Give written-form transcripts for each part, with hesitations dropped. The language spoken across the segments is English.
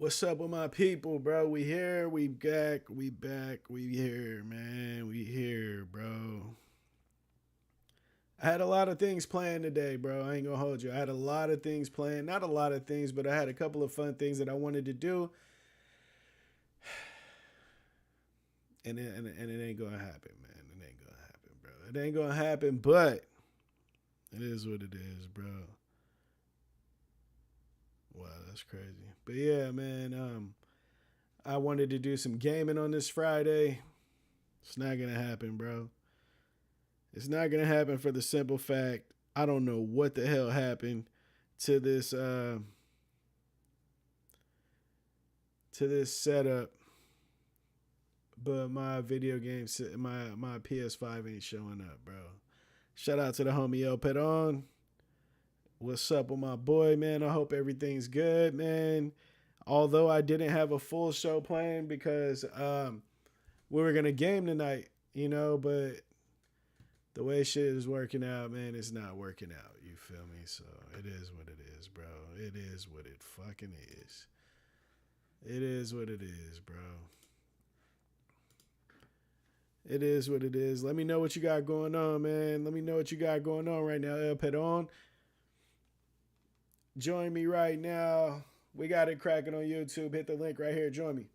What's up with my people, bro? We here, we back, we here, man. We here, bro. I had a lot of things planned today, bro. I ain't gonna hold you. I had a lot of things planned. Not a lot of things, but I had a couple of fun things that I wanted to do. And it ain't gonna happen, man. It ain't gonna happen, bro. It ain't gonna happen, but it is what it is, bro. Wow, that's crazy. But yeah, man, I wanted to do some gaming on this Friday. It's not gonna happen, bro. It's not gonna happen for the simple fact I don't know what the hell happened to this setup, but my video game my PS5 ain't showing up, bro. Shout out to the homie El Peron. What's up with my boy, man? I hope everything's good, man. Although I didn't have a full show planned because we were gonna game tonight, but the way shit is working out, man, it's not working out. You feel me? So it is what it is, bro. It is what it fucking is. It is what it is, bro. It is what it is. Let me know what you got going on, man. Let me know what you got going on right now, El Pedon. Join me right now. We got it cracking on YouTube. Hit the link right here. Join me.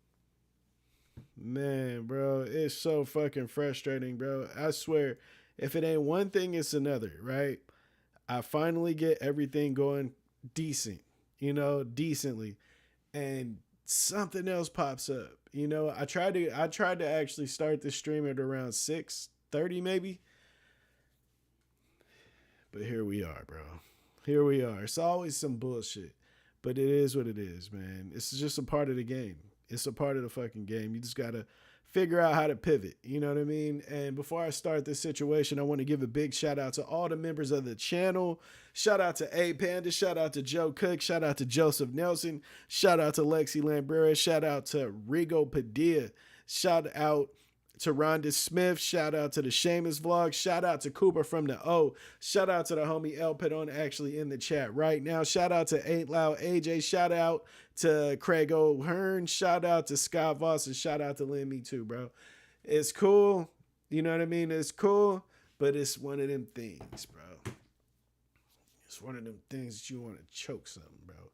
Man, bro, it's so fucking frustrating, bro. I swear, if it ain't one thing, it's another, right? I finally get everything going decent, decently. And something else pops up. I tried to actually start the stream at around 6:30 maybe. But here we are, bro. Here we are. It's always some bullshit. But it is what it is, man. It's just a part of the game. It's a part of the fucking game. You just gotta figure out how to pivot. You know what I mean? And before I start this situation, I want to give a big shout out to all the members of the channel. Shout out to A Panda. Shout out to Joe Cook. Shout out to Joseph Nelson. Shout out to Lexi Lambrera. Shout out to Rigo Padilla. Shout out to Rhonda Smith. Shout out to the Seamus vlog. Shout out to Cooper from the O. Shout out to the homie El Pedon actually in the chat right now. Shout out to Ain't Loud AJ. Shout out to Craig O'Hearn. Shout out to Scott Voss. And shout out to Lynn Me Too, bro. It's cool. You know what I mean? It's cool. But it's one of them things, bro. It's one of them things that you want to choke something, bro.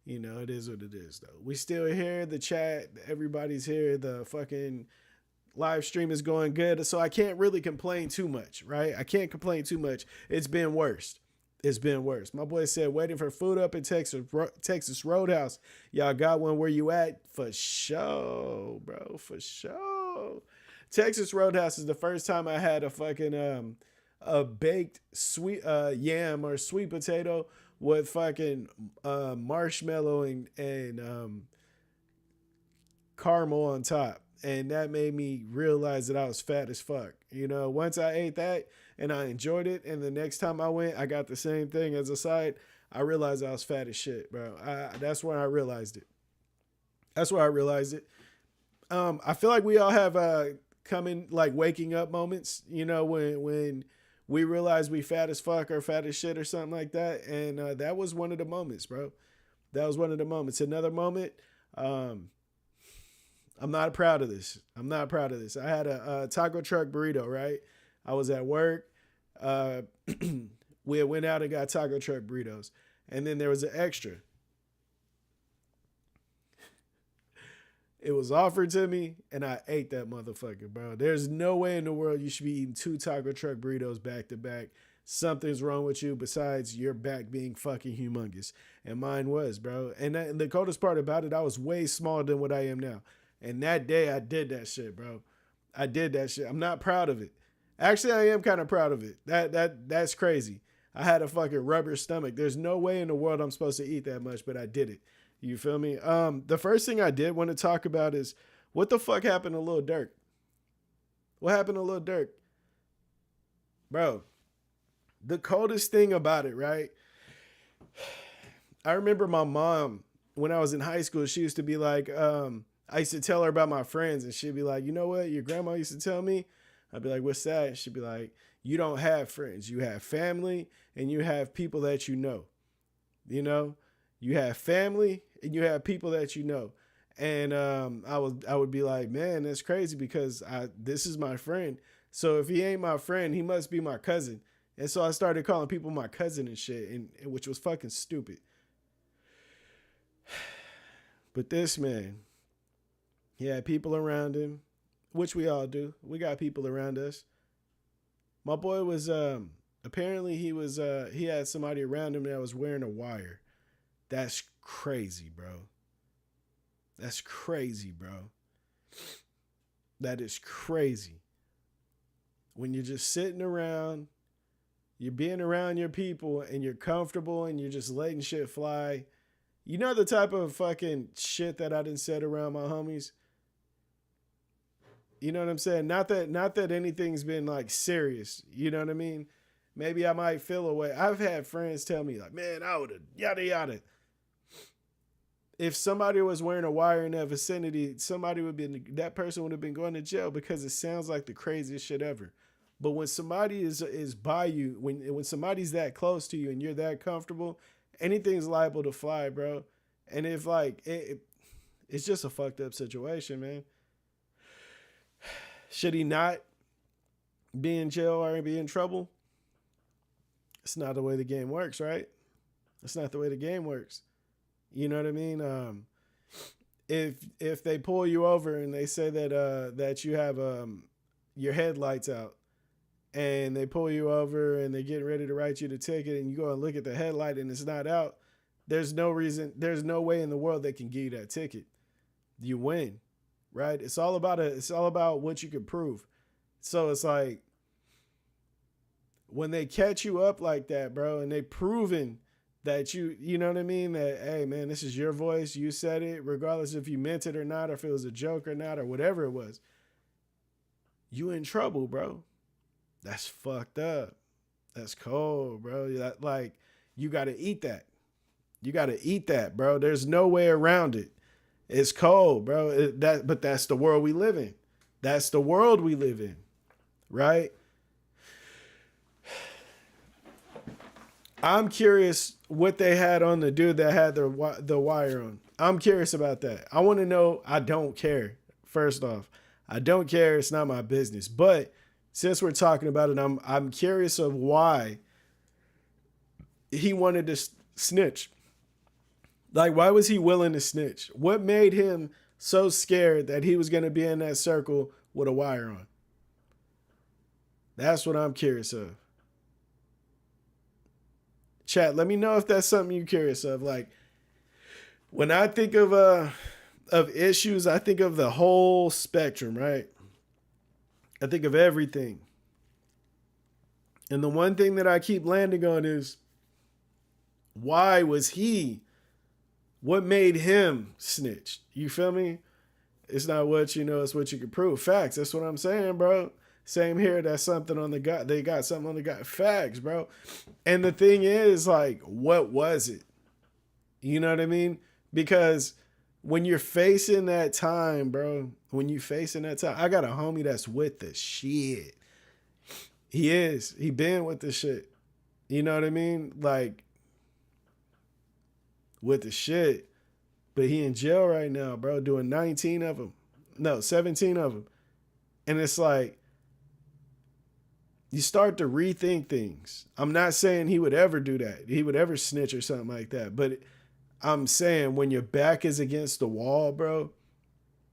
It is what it is, though. We still here. The chat. Everybody's here. The fucking live stream is going good, so I can't really complain too much, right? I can't complain too much. It's been worse. It's been worse. My boy said, waiting for food up in Texas Roadhouse. Y'all got one where you at? For sure, bro. For sure. Texas Roadhouse is the first time I had a fucking a baked sweet yam or sweet potato with fucking marshmallow and caramel on top. And that made me realize that I was fat as fuck. Once I ate that and I enjoyed it, and the next time I went, I got the same thing as a side, I realized I was fat as shit, bro. That's when I realized it. That's why I realized it. I feel like we all have coming like waking up moments, when we realize we fat as fuck or fat as shit or something like that. And that was one of the moments, bro. That was one of the moments. Another moment, I'm not proud of this. I'm not proud of this. I had a taco truck burrito, right? I was at work. We went out and got taco truck burritos. And then there was an extra. It was offered to me, and I ate that motherfucker, bro. There's no way in the world you should be eating two taco truck burritos back to back. Something's wrong with you besides your back being fucking humongous. And mine was, bro. And the coldest part about it, I was way smaller than what I am now. And that day I did that shit, bro. I did that shit. I'm not proud of it. Actually, I am kind of proud of it. That's crazy. I had a fucking rubber stomach. There's no way in the world I'm supposed to eat that much, but I did it. You feel me? The first thing I did want to talk about is what the fuck happened to Lil Durk? What happened to Lil Durk? Bro, the coldest thing about it, right? I remember my mom, when I was in high school, she used to be like, I used to tell her about my friends, and she'd be like, you know what your grandma used to tell me? I'd be like, what's that? She'd be like, you don't have friends. You have family, and you have people that you know. You know? You have family and you have people that you know. And I would be like, man, that's crazy because this is my friend. So if he ain't my friend, he must be my cousin. And so I started calling people my cousin and shit, and which was fucking stupid. But this man, he had people around him, which we all do. We got people around us. My boy was apparently he had somebody around him that was wearing a wire. That's crazy, bro. That's crazy, bro. That is crazy. When you're just sitting around, you're being around your people and you're comfortable and you're just letting shit fly. You know the type of fucking shit that I done said around my homies? You know what I'm saying? Not that anything's been like serious. You know what I mean? Maybe I might feel away. I've had friends tell me like, man, I would have yada yada. If somebody was wearing a wire in that vicinity, that person would have been going to jail because it sounds like the craziest shit ever. But when somebody is by you, when somebody's that close to you and you're that comfortable, anything's liable to fly, bro. And if like it's just a fucked up situation, man. Should he not be in jail or be in trouble? It's not the way the game works, right? It's not the way the game works. You know what I mean? If they pull you over and they say that you have your headlights out, and they pull you over and they're getting ready to write you the ticket, and you go and look at the headlight and it's not out, there's no way in the world they can give you that ticket. You win, right? It's all about what you can prove. So it's like when they catch you up like that, bro, and they proven that you know what I mean? That, hey, man, this is your voice. You said it, regardless if you meant it or not, or if it was a joke or not, or whatever it was. You in trouble, bro. That's fucked up. That's cold, bro. Like, you got to eat that. You got to eat that, bro. There's no way around it. It's cold, bro. But that's the world we live in. That's the world we live in, right? I'm curious what they had on the dude that had the wire on. I'm curious about that. I want to know. I don't care. First off, I don't care. It's not my business. But since we're talking about it, I'm curious of why he wanted to snitch. Like, why was he willing to snitch? What made him so scared that he was going to be in that circle with a wire on? That's what I'm curious of. Chat, let me know if that's something you're curious of. Like, when I think of issues, I think of the whole spectrum, right? I think of everything. And the one thing that I keep landing on is, why was he? What made him snitch? You feel me? It's not what you know, it's what you can prove. Facts. That's what I'm saying, bro. Same here. That's something on the gut. They got something on the gut. Facts, bro. And the thing is, like, what was it? You know what I mean? Because when you're facing that time, bro, I got a homie that's with the shit. He is. He been with the shit. You know what I mean? Like, with the shit. But he in jail right now, bro, doing 19 of them. No, 17 of them. And it's like, you start to rethink things. I'm not saying he would ever do that. He would ever snitch or something like that. But I'm saying when your back is against the wall, bro,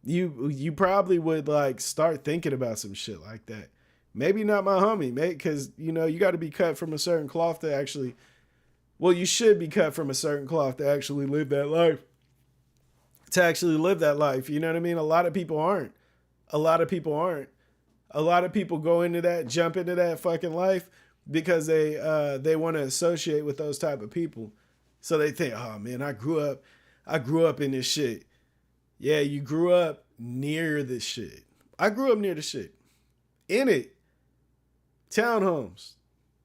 you probably would like start thinking about some shit like that. Maybe not my homie, mate, because, you know, you got to be cut from a certain cloth to actually, well, you should be cut from a certain cloth to actually live that life. You know what I mean? A lot of people aren't. A lot of people go into that, jump into that fucking life because they want to associate with those type of people. So they think, oh man, I grew up in this shit. Yeah, you grew up near this shit. I grew up near the shit. In it. Townhomes.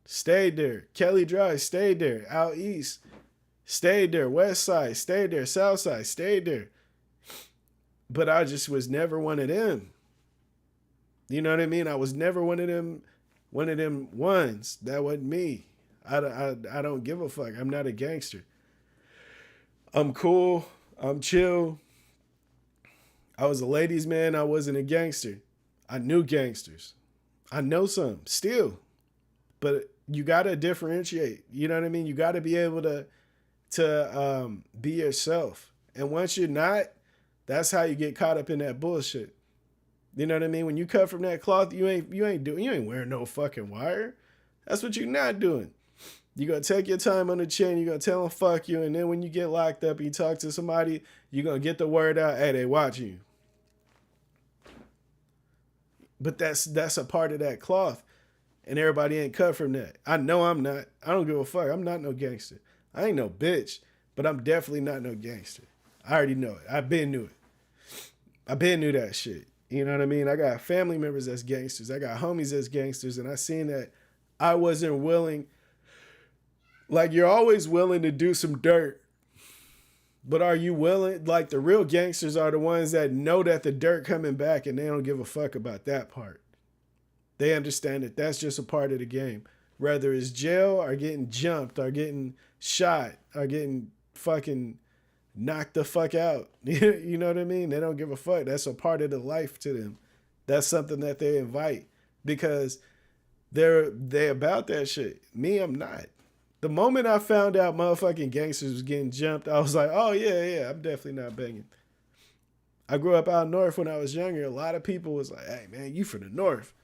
Stayed there. Kelly Drive, stayed there. Out east. Stayed there. West side, stayed there. South side, stayed there. But I just was never one of them. You know what I mean? I was never one of them ones. That wasn't me. I don't give a fuck. I'm not a gangster. I'm cool. I'm chill. I was a ladies' man. I wasn't a gangster. I knew gangsters. I know some still, but you gotta differentiate. You know what I mean? You gotta be able to be yourself. And once you're not, that's how you get caught up in that bullshit. You know what I mean? When you cut from that cloth, you ain't wearing no fucking wire. That's what you're not doing. You gonna take your time on the chin, you gonna tell them fuck you, and then when you get locked up and you talk to somebody, you're gonna get the word out, hey, they watching you. But that's a part of that cloth. And everybody ain't cut from that. I know I'm not. I don't give a fuck. I'm not no gangster. I ain't no bitch, but I'm definitely not no gangster. I already know it. I been knew it. I been knew that shit. You know what I mean? I got family members as gangsters. I got homies as gangsters, and I seen that I wasn't willing. Like, you're always willing to do some dirt, but are you willing? Like, the real gangsters are the ones that know that the dirt coming back, and they don't give a fuck about that part. They understand that that's just a part of the game. Whether it's jail or getting jumped or getting shot or getting fucking knocked the fuck out. You know what I mean? They don't give a fuck. That's a part of the life to them. That's something that they invite because they're about that shit. Me, I'm not. The moment I found out motherfucking gangsters was getting jumped, I was like, oh yeah, I'm definitely not banging. I grew up out north when I was younger. A lot of people was like, hey man, you from the north.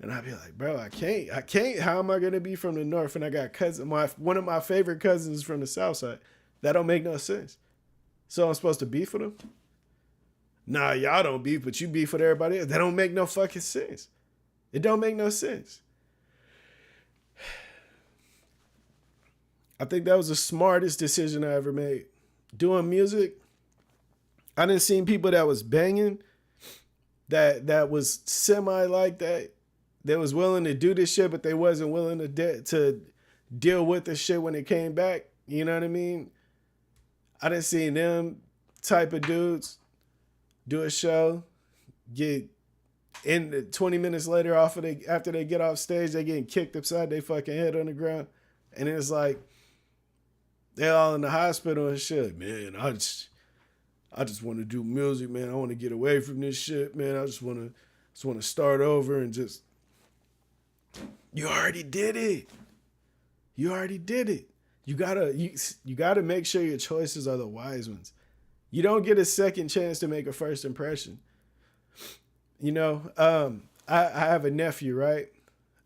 And I'd be like, bro, I can't. How am I going to be from the north? And I got one of my favorite cousins is from the south side. That don't make no sense. So I'm supposed to beef with them? Nah, y'all don't beef, but you beef with everybody else. That don't make no fucking sense. It don't make no sense. I think that was the smartest decision I ever made. Doing music, I done seen people that was banging, that was semi like that. They was willing to do this shit, but they wasn't willing to deal with the shit when it came back. You know what I mean? I done seen them type of dudes do a show, get in 20 minutes later after they get off stage, they getting kicked upside their fucking head on the ground. And it's like, they're all in the hospital and shit. Man, I just want to do music, man. I want to get away from this shit, man. I just want to start over and just. You already did it. You already did it. You gotta make sure your choices are the wise ones. You don't get a second chance to make a first impression. You know, I have a nephew, right?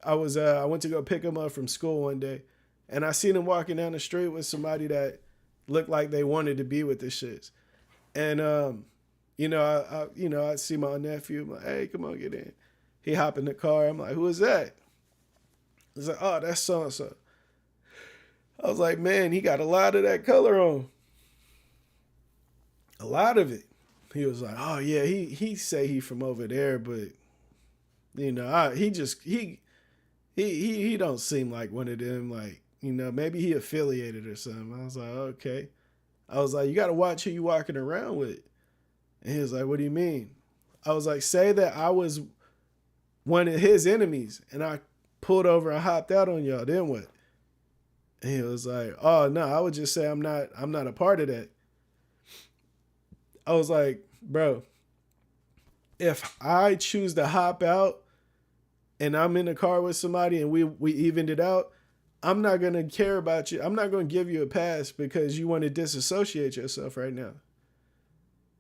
I went to go pick him up from school one day, and I seen him walking down the street with somebody that looked like they wanted to be with the shits. And I see my nephew. I'm like, hey, come on, get in. He hop in the car. I'm like, who is that? He's like, oh, that's so-and-so. I was like, man, he got a lot of that color on. A lot of it. He was like, oh, yeah, he say he from over there, but, you know, he don't seem like one of them, like, you know, maybe he affiliated or something. I was like, okay. I was like, you got to watch who you walking around with. And he was like, what do you mean? I was like, say that I was one of his enemies and I pulled over and hopped out on y'all, then what? And he was like, oh no, I would just say I'm not a part of that. I was like, bro, if I choose to hop out and I'm in the car with somebody and we evened it out, I'm not gonna care about you. I'm not gonna give you a pass because you want to disassociate yourself right now.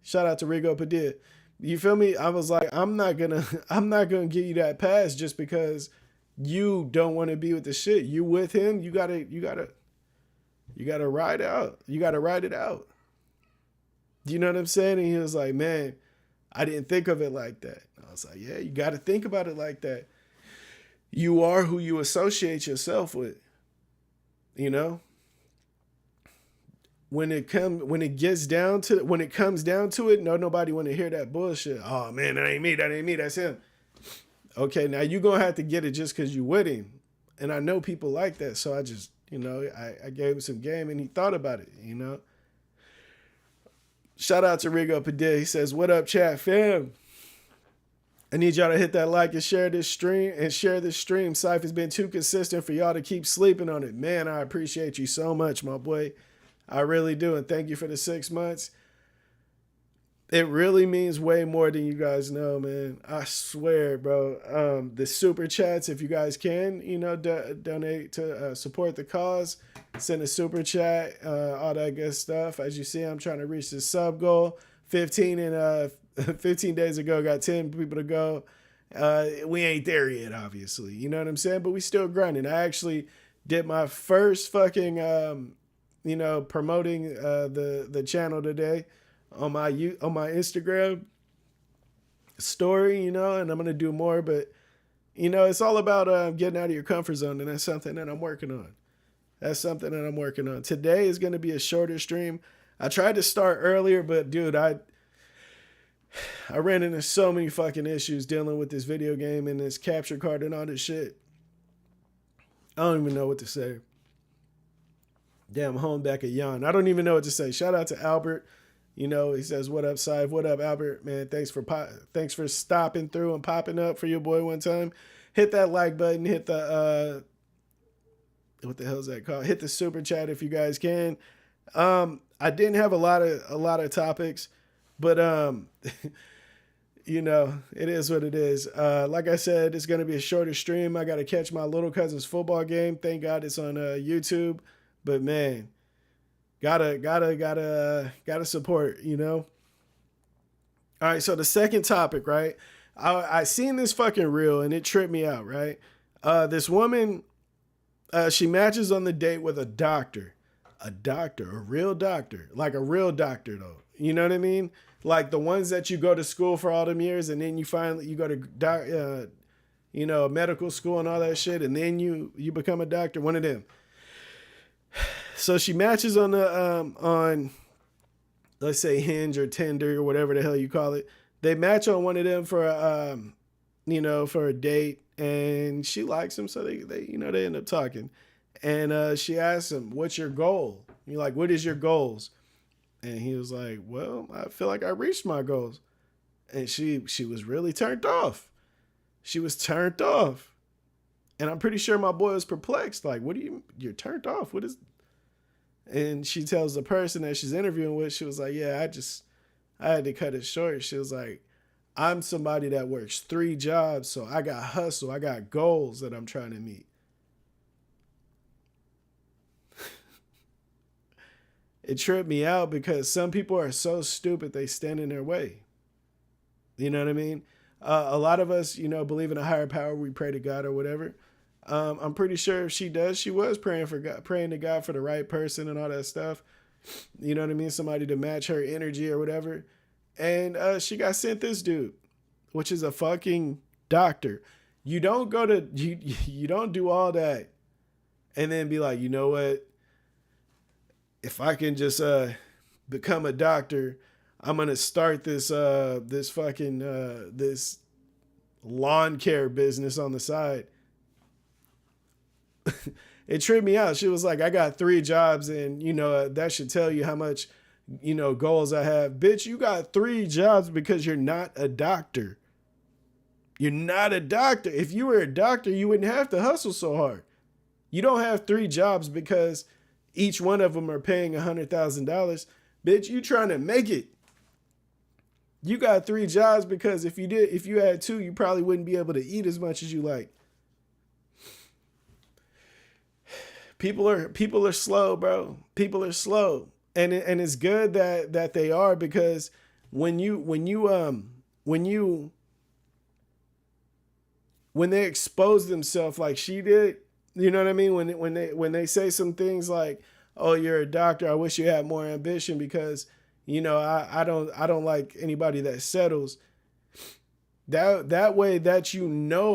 Shout out to Rigo Padilla. You feel me? I was like, I'm not gonna give you that pass just because you don't want to be with the shit. You with him, you gotta ride out. You gotta ride it out. Do you know what I'm saying? And he was like, man, I didn't think of it like that. I was like, yeah, you gotta think about it like that. You are who you associate yourself with. You know? When it comes down to it, nobody want to hear that bullshit. Oh man, that ain't me, that's him. Okay, now you're going to have to get it just because you with him. And I know people like that, so I just, you know, I gave him some game and he thought about it, you know. Shout out to Rigo Padilla. He says, what up, chat fam? I need y'all to hit that like and share this stream. Cypher's been too consistent for y'all to keep sleeping on it. Man, I appreciate you so much, my boy. I really do. And thank you for the 6 months. It really means way more than you guys know, man. I swear, bro. The super chats, if you guys can, donate to support the cause, send a super chat, all that good stuff. As you see, I'm trying to reach the sub goal. 15 days ago, got 10 people to go. We ain't there yet, obviously. You know what I'm saying? But we still grinding. I actually did my first fucking, promoting the channel today on my Instagram story, and I'm gonna do more. But it's all about getting out of your comfort zone, and that's something that I'm working on. Today is gonna be a shorter stream. I tried to start earlier, but dude, I ran into so many fucking issues dealing with this video game and this capture card and all this shit. I don't even know what to say. Damn, home back a yawn. I don't even know what to say. Shout out to Albert. He says, "What up, Sive? What up, Albert? Man, thanks for stopping through and popping up for your boy one time. Hit that like button. Hit the what the hell is that called? Hit the super chat if you guys can. I didn't have a lot of topics, but it is what it is. Like I said, it's gonna be a shorter stream. I gotta catch my little cousin's football game. Thank God it's on YouTube. But man, gotta support, All right, so the second topic, right? I seen this fucking reel and it tripped me out, right? This woman, she matches on the date with a doctor, a real doctor, like a real doctor though. You know what I mean? Like the ones that you go to school for all them years and then you go to medical school and all that shit, and then you become a doctor. One of them. So she matches on let's say Hinge or Tinder or whatever the hell you call it. They match on one of them for a date, and she likes him, so they end up talking. And she asks him, "What's your goal?" You're like, "What is your goals?" And he was like, "Well, I feel like I reached my goals." And she was really turned off. She was turned off. And I'm pretty sure my boy was perplexed. Like, you're turned off? What is... And she tells the person that she's interviewing with, she was like, "Yeah, I had to cut it short." She was like, "I'm somebody that works 3 jobs, so I got hustle. I got goals that I'm trying to meet." It tripped me out because some people are so stupid they stand in their way. You know what I mean? A lot of us, believe in a higher power. We pray to God or whatever. I'm pretty sure if she does, she was praying to God for the right person and all that stuff. You know what I mean? Somebody to match her energy or whatever. And she got sent this dude, which is a fucking doctor. You don't you don't do all that and then be like, "You know what? If I can just become a doctor, I'm gonna start this this lawn care business on the side." It tripped me out. She was like, "I got 3 jobs, and that should tell you how much goals I have." Bitch, you got 3 jobs because you're not a doctor. You're not a doctor. If you were a doctor, you wouldn't have to hustle so hard. You don't have 3 jobs because each one of them are paying $100,000. Bitch, you trying to make it. You got 3 jobs because if you had 2, you probably wouldn't be able to eat as much as you like. People are slow, bro. People are slow. And it's good that they are, because when they expose themselves like she did, you know what I mean? When they say some things like, "Oh, you're a doctor, I wish you had more ambition because, I don't like anybody that settles." That way that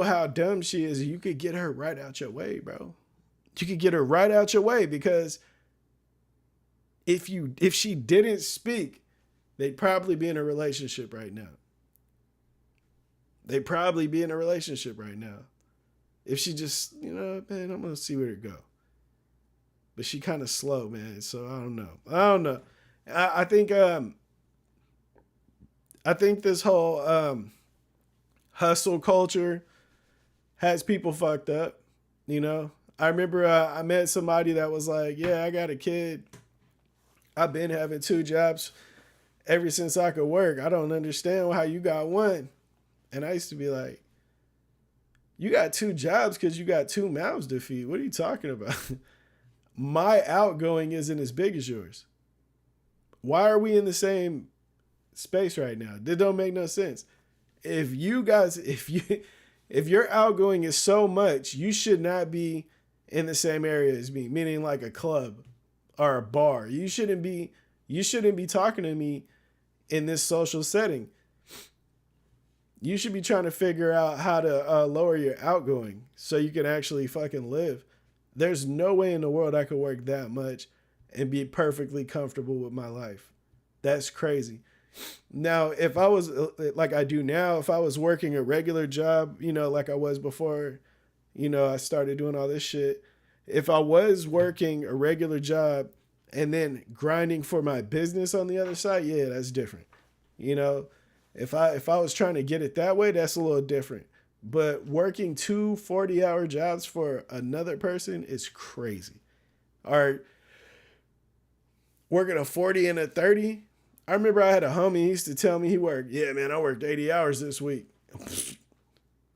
how dumb she is, you could get her right out your way, bro. You could get her right out your way, because if she didn't speak, they'd probably be in a relationship right now. They'd probably be in a relationship right now. If she just, man, I'm going to see where it go. But she kind of slow, man. So I don't know. I think this whole hustle culture has people fucked up, I remember I met somebody that was like, "Yeah, I got a kid. I've been having two jobs ever since I could work. I don't understand how you got one. And I used to be like, you got two jobs because you got two mouths to feed. What are you talking about? My outgoing isn't as big as yours. Why are we in the same space right now? That don't make no sense. If you guys, if your outgoing is so much, you should not be in the same area as me, meaning like a club or a bar. You shouldn't be talking to me in this social setting. You should be trying to figure out how to lower your outgoing so you can actually fucking live. There's no way in the world I could work that much and be perfectly comfortable with my life. That's crazy. Now, if I was like I do now, if I was working a regular job, like I was before, I started doing all this shit. If I was working a regular job and then grinding for my business on the other side, yeah, that's different. You know, if I was trying to get it that way, that's a little different. But working two 40-hour jobs for another person is crazy. Or working a 40 and a 30. I remember I had a homie, he used to tell me he worked, yeah, man, I worked 80 hours this week.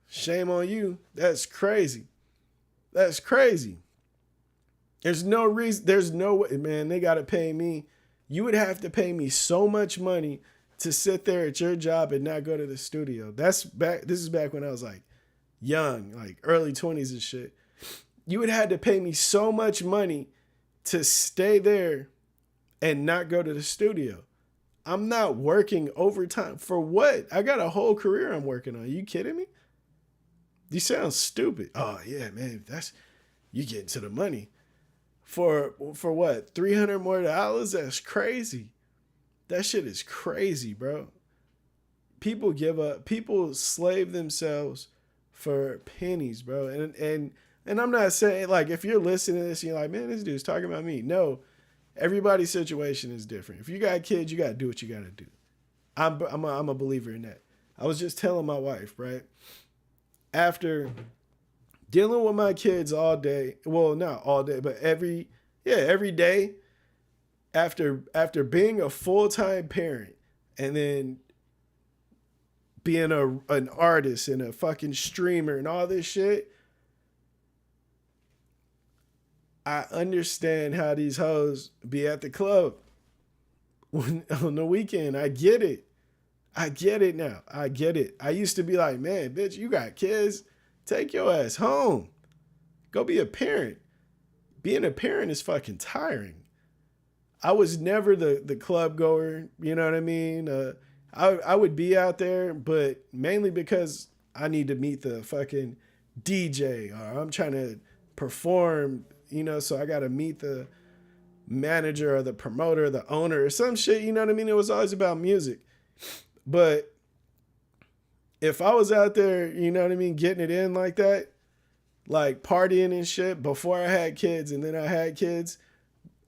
Shame on you. That's crazy. That's crazy. There's no reason, there's no way, man, they got to pay me. You would have to pay me so much money to sit there at your job and not go to the studio. This is back when I was like young, like early 20s and shit. You would have to pay me so much money to stay there and not go to the studio. I'm not working overtime. For what? I got a whole career I'm working on. Are you kidding me? You sound stupid. Oh yeah, man. You getting to the money. For what? $300 more? That's crazy. That shit is crazy, bro. People give up. People slave themselves for pennies, bro. And I'm not saying, like, if you're listening to this and you're like, man, this dude's talking about me. No, everybody's situation is different. If you got kids, you got to do what you got to do. I'm a believer in that. I was just telling my wife, right? After dealing with my kids all day, well, not all day, but every day, after being a full-time parent and then being an artist and a fucking streamer and all this shit, I understand how these hoes be at the club on the weekend. I get it. I get it now. I get it. I used to be like, man, bitch, you got kids. Take your ass home. Go be a parent. Being a parent is fucking tiring. I was never the club goer. You know what I mean? I would be out there, but mainly because I need to meet the fucking DJ or I'm trying to perform, so I got to meet the manager or the promoter, the owner or some shit. You know what I mean? It was always about music. But if I was out there, you know what I mean, getting it in like that, like partying and shit before I had kids and then I had kids,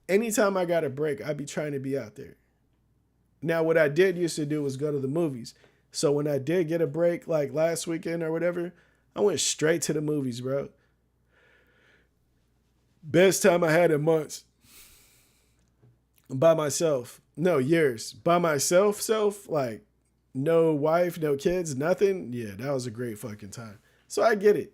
anytime I got a break, I'd be trying to be out there. Now, what I did used to do was go to the movies. So when I did get a break, like last weekend or whatever, I went straight to the movies, bro. Best time I had in months. By myself. No, years. By myself, like no wife, no kids, nothing. Yeah, that was a great fucking time. So I get it.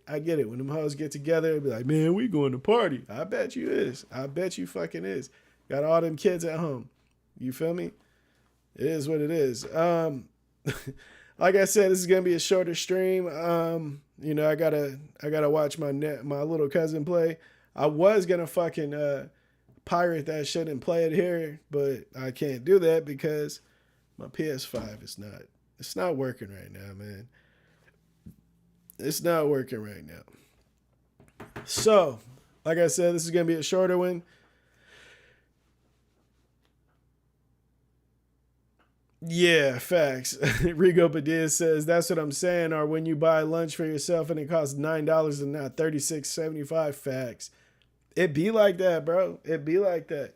When them hoes get together, it'd be like, man, we going to party. I bet you is. I bet you fucking is. Got all them kids at home. You feel me? It is what it is. Like I said, this is gonna be a shorter stream. I gotta watch my little cousin play. I was gonna fucking pirate that shit and play it here, but I can't do that because my PS5 it's not working right now, man. It's not working right now. So, like I said, this is going to be a shorter one. Yeah, facts. Rigo Padilla says, that's what I'm saying. Or when you buy lunch for yourself and it costs $9 and not $36.75. Facts. It be like that, bro. It be like that.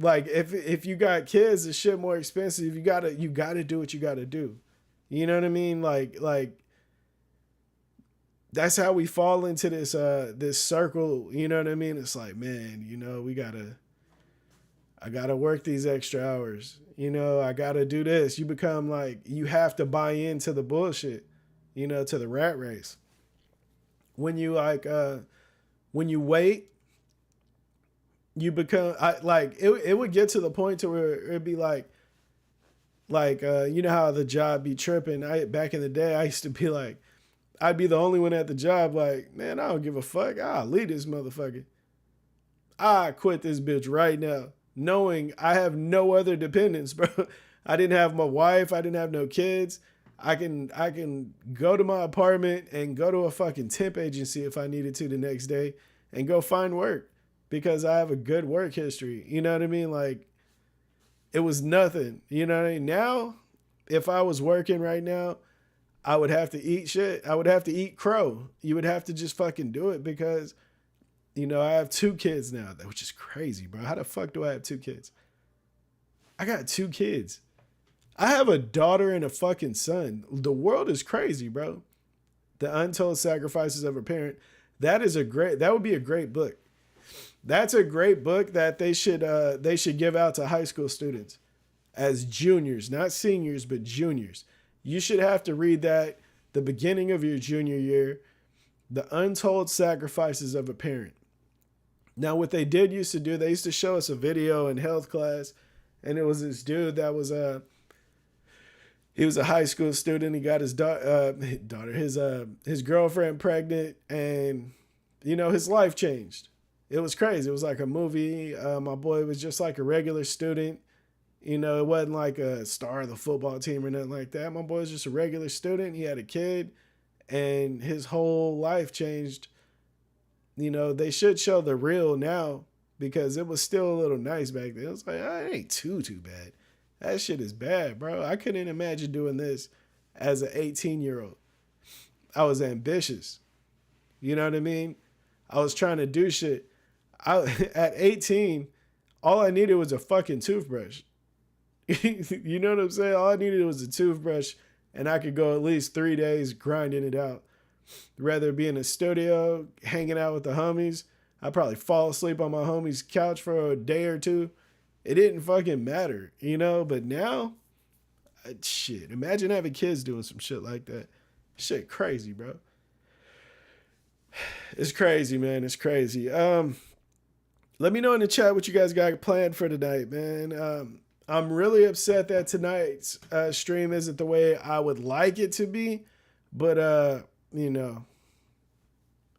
Like if you got kids, the shit more expensive. You gotta do what you gotta do. You know what I mean? Like that's how we fall into this circle. You know what I mean? It's like, man, we gotta I got to work these extra hours. You know, I got to do this. You become like, you have to buy into the bullshit, you know, to the rat race. When you when you wait, you become, it would get to the point to where it'd be you know how the job be tripping. Back in the day, I used to be like, I'd be the only one at the job. Like, man, I don't give a fuck. I'll leave this motherfucker. I quit this bitch right now, knowing I have no other dependents, bro. I didn't have my wife. I didn't have no kids. I can go to my apartment and go to a fucking temp agency if I needed to the next day and go find work because I have a good work history. You know what I mean? Like, it was nothing. You know what I mean? Now, if I was working right now, I would have to eat shit. I would have to eat crow. You would have to just fucking do it because, you know, I have 2 kids now, which is crazy, bro. How the fuck do I have 2 kids? I got 2 kids. I have a daughter and a fucking son. The world is crazy, bro. The Untold Sacrifices of a Parent. That would be a great book. That's a great book that they should give out to high school students as juniors, not seniors, but juniors. You should have to read that the beginning of your junior year, The Untold Sacrifices of a Parent. Now, what they did used to do, they used to show us a video in health class, and it was this dude that was he was a high school student. He got his his girlfriend pregnant, and you know, his life changed. It was crazy. It was like a movie. My boy was just like a regular student. You know, it wasn't like a star of the football team or nothing like that. My boy was just a regular student. He had a kid, and his whole life changed. You know, they should show the real now because it was still a little nice back then. It was like, oh, it ain't too bad. That shit is bad, bro. I couldn't imagine doing this as an 18-year-old. I was ambitious. You know what I mean? I was trying to do shit. At 18, all I needed was a fucking toothbrush. You know what I'm saying? All I needed was a toothbrush, and I could go at least 3 days grinding it out. Rather be in a studio, hanging out with the homies. I'd probably fall asleep on my homie's couch for a day or 2. It didn't fucking matter, you know? But now, shit, imagine having kids doing some shit like that. Shit crazy, bro. It's crazy, man. It's crazy. Let me know in the chat what you guys got planned for tonight, man. I'm really upset that tonight's stream isn't the way I would like it to be, but you know,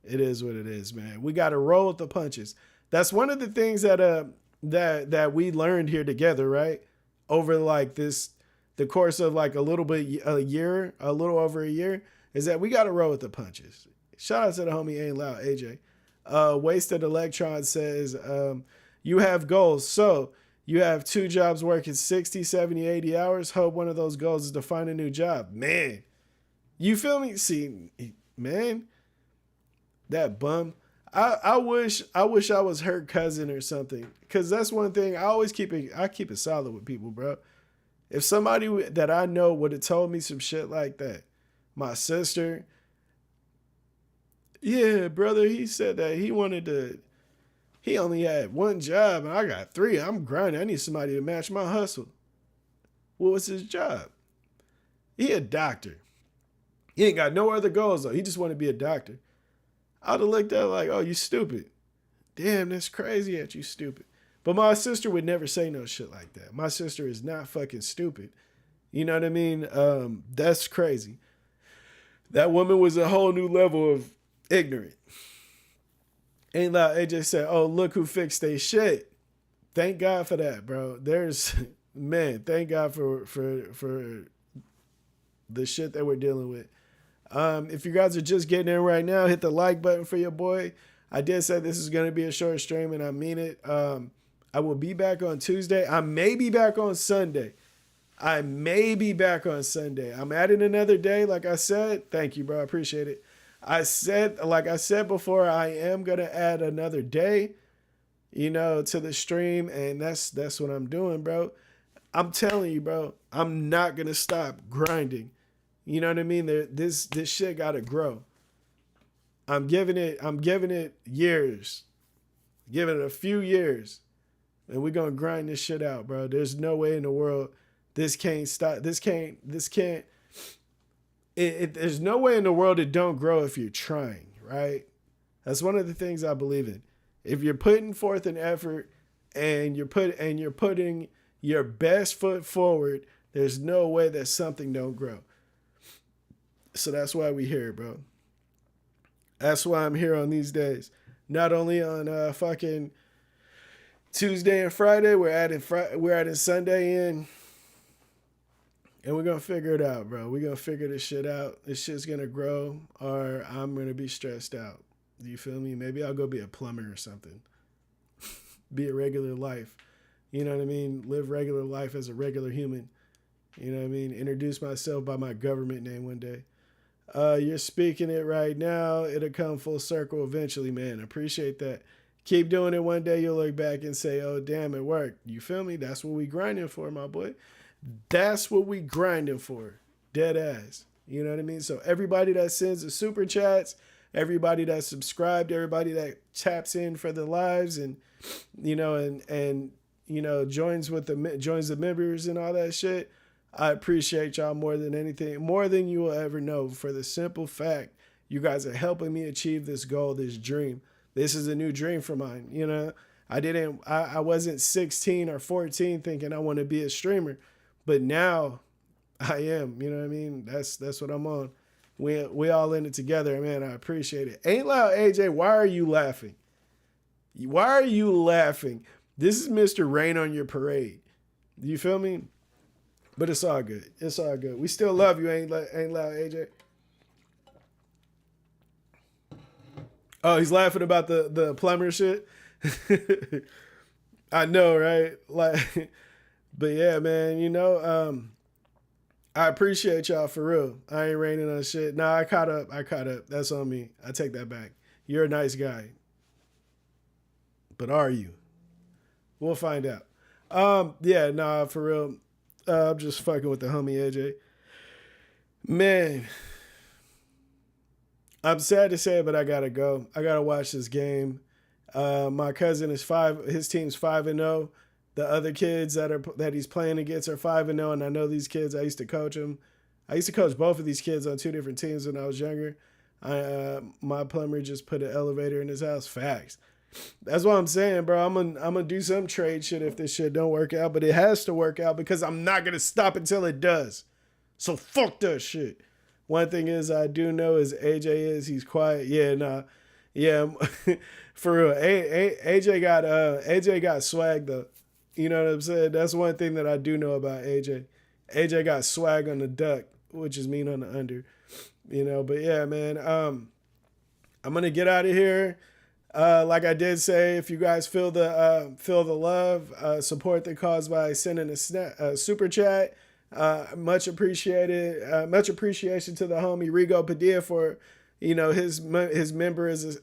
it is what it is, man. We got to roll with the punches. That's one of the things that we learned here together, right? Over like the course of like a little over a year, is that we got to roll with the punches. Shout out to the homie Ain't Loud, AJ. Wasted Electron says, you have goals. So you have 2 jobs working 60, 70, 80 hours. Hope one of those goals is to find a new job. Man, you feel me? See, man, that bum. I wish I was her cousin or something. Cause that's one thing I keep it solid with people, bro. If somebody that I know would have told me some shit like that, my sister, yeah, brother, he said that he only had 1 job and I got 3. I'm grinding. I need somebody to match my hustle. What was his job? He a doctor. He ain't got no other goals though. He just want to be a doctor. I would have looked at it like, oh, you stupid. Damn, that's crazy that you stupid. But my sister would never say no shit like that. My sister is not fucking stupid. You know what I mean? That's crazy. That woman was a whole new level of ignorant. Ain't Loud AJ said, oh, look who fixed they shit. Thank God for that, bro. Man, thank God for the shit that we're dealing with. If you guys are just getting in right now, hit the like button for your boy. I did say this is going to be a short stream, and I mean it. I will be back on Tuesday. I may be back on Sunday. I'm adding another day, like I said. Thank you, bro. I appreciate it. Like I said before, I am going to add another day, you know, to the stream, and that's what I'm doing, bro. I'm telling you, bro, I'm not going to stop grinding. You know what I mean? This shit got to grow. I'm giving it years. Giving it a few years. and we're gonna grind this shit out, bro. There's no way in the world this can't stop. This can't. There's no way in the world it don't grow if you're trying, right? That's one of the things I believe in. If you're putting forth an effort and you're putting your best foot forward, there's no way that something don't grow. So that's why we here, bro. That's why I'm here on these days. Not only on fucking Tuesday and Friday, we're adding Sunday in. And we're going to figure it out, bro. We're going to figure this shit out. This shit's going to grow or I'm going to be stressed out. Do you feel me? Maybe I'll go be a plumber or something. Be a regular life. You know what I mean? Live regular life as a regular human. You know what I mean? Introduce myself by my government name one day. You're speaking it right now. It'll come full circle eventually, man. Appreciate that. Keep doing it. One day you'll look back and say, oh, damn, it worked. You feel me? That's what we grinding for, my boy. That's what we grinding for. Dead ass. You know what I mean? So everybody that sends the super chats, everybody that's subscribed, everybody that taps in for the lives and, you know, and you know, joins the members and all that shit. I appreciate y'all more than anything, more than you will ever know, for the simple fact you guys are helping me achieve this goal, this dream. This is a new dream for mine. You know, I wasn't 16 or 14 thinking I want to be a streamer. But now I am, you know what I mean? That's what I'm on. We all in it together, man. I appreciate it. Ain't Loud AJ, why are you laughing? Why are you laughing? This is Mr. Rain on your parade. You feel me? But it's all good. It's all good. We still love you, Ain't Loud AJ. Oh, he's laughing about the plumber shit. I know, right? Like, but yeah, man, you know, I appreciate y'all for real. I ain't raining on shit. Nah, I caught up. That's on me. I take that back. You're a nice guy. But are you? We'll find out. Yeah, nah, for real. I'm just fucking with the homie AJ. Man, I'm sad to say it, but I gotta go. I gotta watch this game. My cousin is his team's 5-0. The other kids that he's playing against are 5-0, and I know these kids. I used to coach them. I used to coach both of these kids on 2 different teams when I was younger. My plumber just put an elevator in his house. Facts. That's what I'm saying, bro. I'm gonna do some trade shit if this shit don't work out, but it has to work out because I'm not gonna stop until it does. So fuck that shit. One thing is I do know is he's quiet. Yeah, nah. Yeah, for real. AJ got swag though. You know what I'm saying? That's one thing that I do know about AJ. AJ got swag on the duck, which is mean on the under. You know, but yeah, man. I'm gonna get out of here. Like I did say, if you guys feel the love, support the cause by sending a super chat. Much appreciated. Much appreciation to the homie Rigo Padilla for, you know, his member is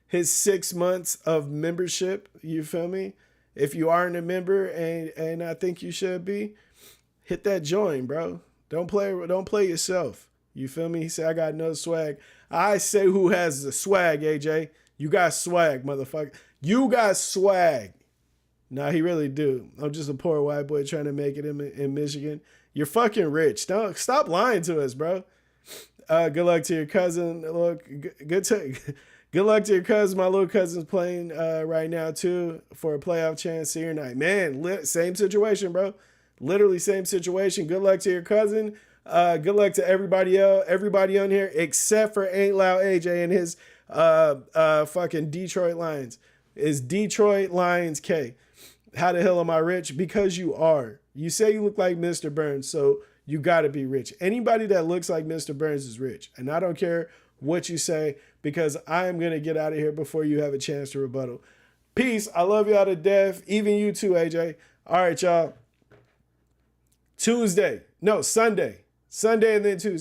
his 6 months of membership. You feel me? If you aren't a member and I think you should be, hit that join, bro. Don't play yourself. You feel me? He said I got no swag. I say who has the swag, AJ. You got swag, motherfucker. You got swag. Nah, he really do. I'm just a poor white boy trying to make it in Michigan. You're fucking rich. Don't stop lying to us, bro. Good luck to your cousin. Look, good luck to your cousin. My little cousin's playing right now too for a playoff chance senior night. Man, same situation, bro. Literally same situation. Good luck to your cousin. Good luck to everybody else, everybody on here except for Ain't Loud AJ and his fucking Detroit Lions. Is Detroit Lions K. How the hell am I rich? Because you are. You say you look like Mr. Burns, so you got to be rich. Anybody that looks like Mr. Burns is rich. And I don't care what you say because I am going to get out of here before you have a chance to rebuttal. Peace. I love y'all to death. Even you too, AJ. All right, y'all. Sunday. Sunday and then Tuesday.